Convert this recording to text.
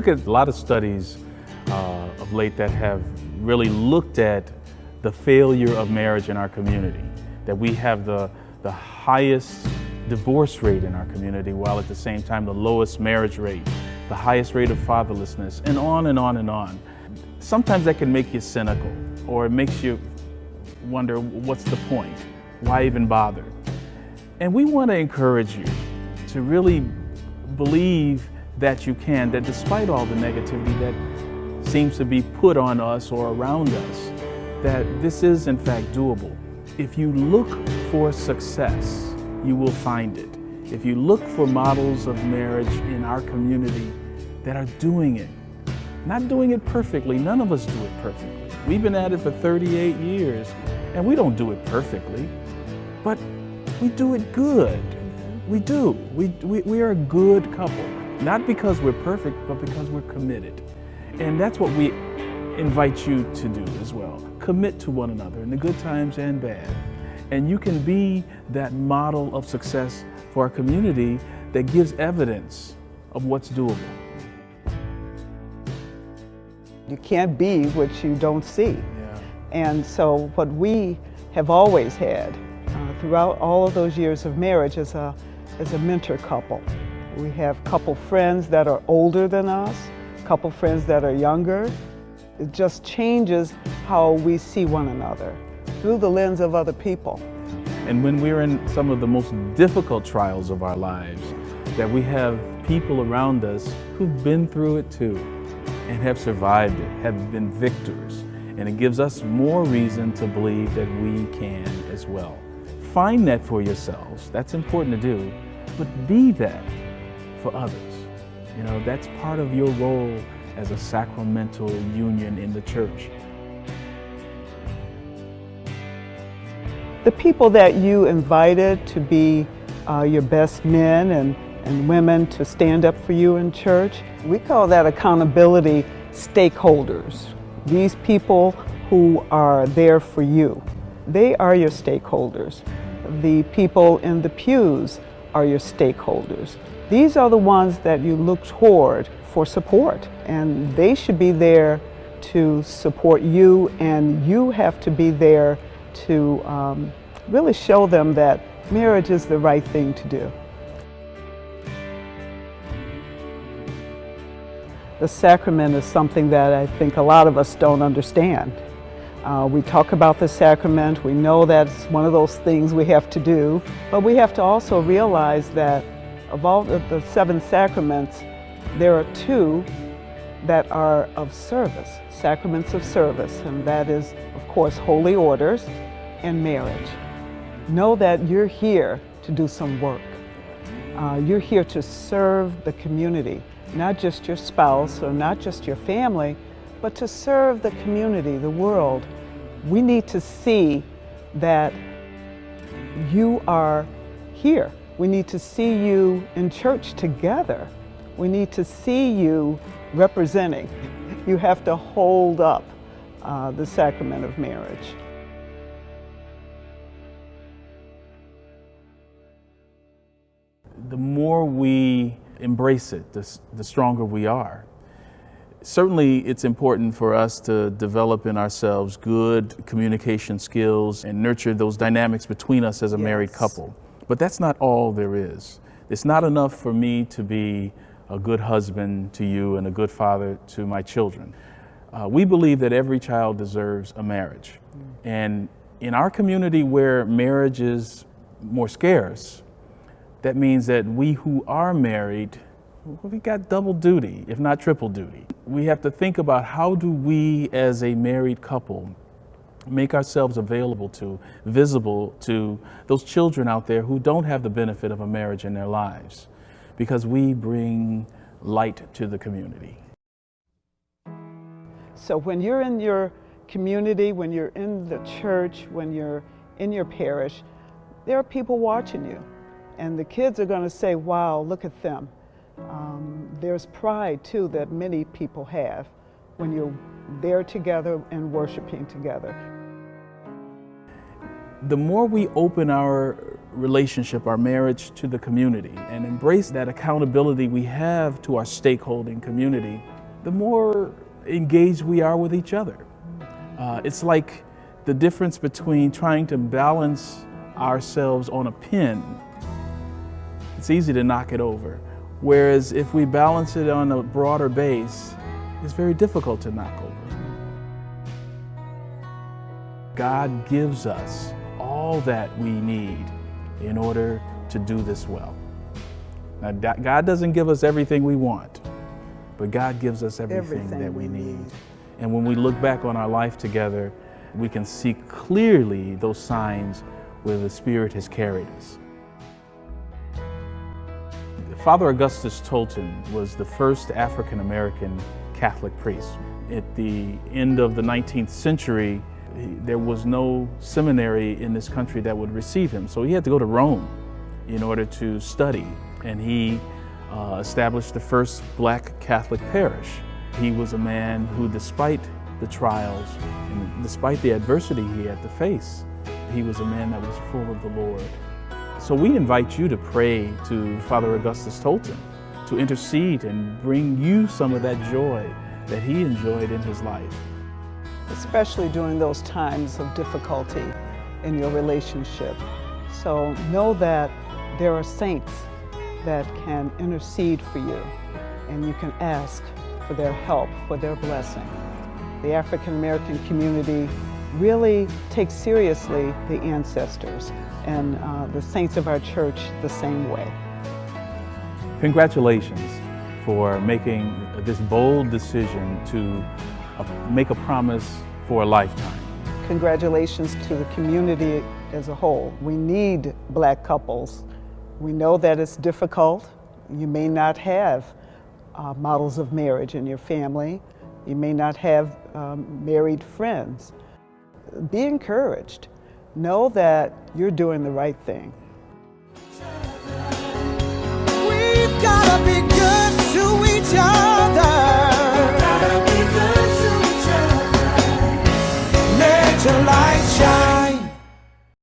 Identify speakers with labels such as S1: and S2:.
S1: look at a lot of studies of late that have really looked at the failure of marriage in our community, that we have the highest divorce rate in our community, while at the same time the lowest marriage rate, the highest rate of fatherlessness, and on and on and on. Sometimes that can make you cynical, or it makes you wonder, what's the point? Why even bother? And we want to encourage you to really believe that you can, that despite all the negativity that seems to be put on us or around us, that this is in fact doable. If you look for success, you will find it. If you look for models of marriage in our community that are doing it, not doing it perfectly, none of us do it perfectly. We've been at it for 38 years, and we don't do it perfectly, but we do it good. We do. We are a good couple, not because we're perfect, but because we're committed. And that's what we invite you to do as well. Commit to one another in the good times and bad. And you can be that model of success for our community that gives evidence of what's doable.
S2: You can't be what you don't see.
S1: Yeah.
S2: And so what we have always had throughout all of those years of marriage is a mentor couple. We have couple friends that are older than us, couple friends that are younger. It just changes how we see one another through the lens of other people.
S1: And when we're in some of the most difficult trials of our lives, that we have people around us who've been through it too and have survived it, have been victors. And it gives us more reason to believe that we can as well. Find that for yourselves. That's important to do, but be that for others. You know, that's part of your role as a sacramental union in the church.
S2: The people that you invited to be your best men and women to stand up for you in church, we call that accountability stakeholders. These people who are there for you, they are your stakeholders. The people in the pews are your stakeholders. These are the ones that you look toward for support, and they should be there to support you, and you have to be there to really show them that marriage is the right thing to do. The sacrament is something that I think a lot of us don't understand. We talk about the sacrament, we know that's one of those things we have to do, but we have to also realize that of all of the 7 sacraments, there are 2 that are of service, sacraments of service, and that is, of course, holy orders and marriage. Know that you're here to do some work. You're here to serve the community, not just your spouse or not just your family, but to serve the community, the world. We need to see that you are here. We need to see you in church together. We need to see you representing. You have to hold up the sacrament of marriage.
S1: The more we embrace it, the stronger we are. Certainly, it's important for us to develop in ourselves good communication skills and nurture those dynamics between us as a married couple. But that's not all there is. It's not enough for me to be a good husband to you and a good father to my children. We believe that every child deserves a marriage. And in our community where marriage is more scarce, that means that we who are married, we got double duty, if not triple duty. We have to think about, how do we as a married couple make ourselves available to, visible to those children out there who don't have the benefit of a marriage in their lives, because we bring light to the community.
S2: So when you're in your community, when you're in the church, when you're in your parish, there are people watching you. And the kids are going to say, wow, look at them. There's pride too that many people have when you're there together and worshiping together.
S1: The more we open our relationship, our marriage to the community, and embrace that accountability we have to our stakeholding community, the more engaged we are with each other. It's like the difference between trying to balance ourselves on a pin. It's easy to knock it over. Whereas if we balance it on a broader base, it's very difficult to knock over. God gives us all that we need in order to do this well. Now, God doesn't give us everything we want, but God gives us everything that we need. And when we look back on our life together, we can see clearly those signs where the Spirit has carried us. Father Augustus Tolton was the first African-American Catholic priest. At the end of the 19th century, there was no seminary in this country that would receive him, so he had to go to Rome in order to study. And he established the first Black Catholic parish. He was a man who, despite the trials and despite the adversity he had to face, he was a man that was full of the Lord. So we invite you to pray to Father Augustus Tolton, to intercede and bring you some of that joy that he enjoyed in his life.
S2: Especially during those times of difficulty in your relationship. So know that there are saints that can intercede for you, and you can ask for their help, for their blessing. The African American community really takes seriously the ancestors, and the saints of our church the same way.
S1: Congratulations for making this bold decision to make a promise for a lifetime.
S2: Congratulations to the community as a whole. We need Black couples. We know that it's difficult. You may not have models of marriage in your family. You may not have married friends. Be encouraged. Know that you're doing the right thing.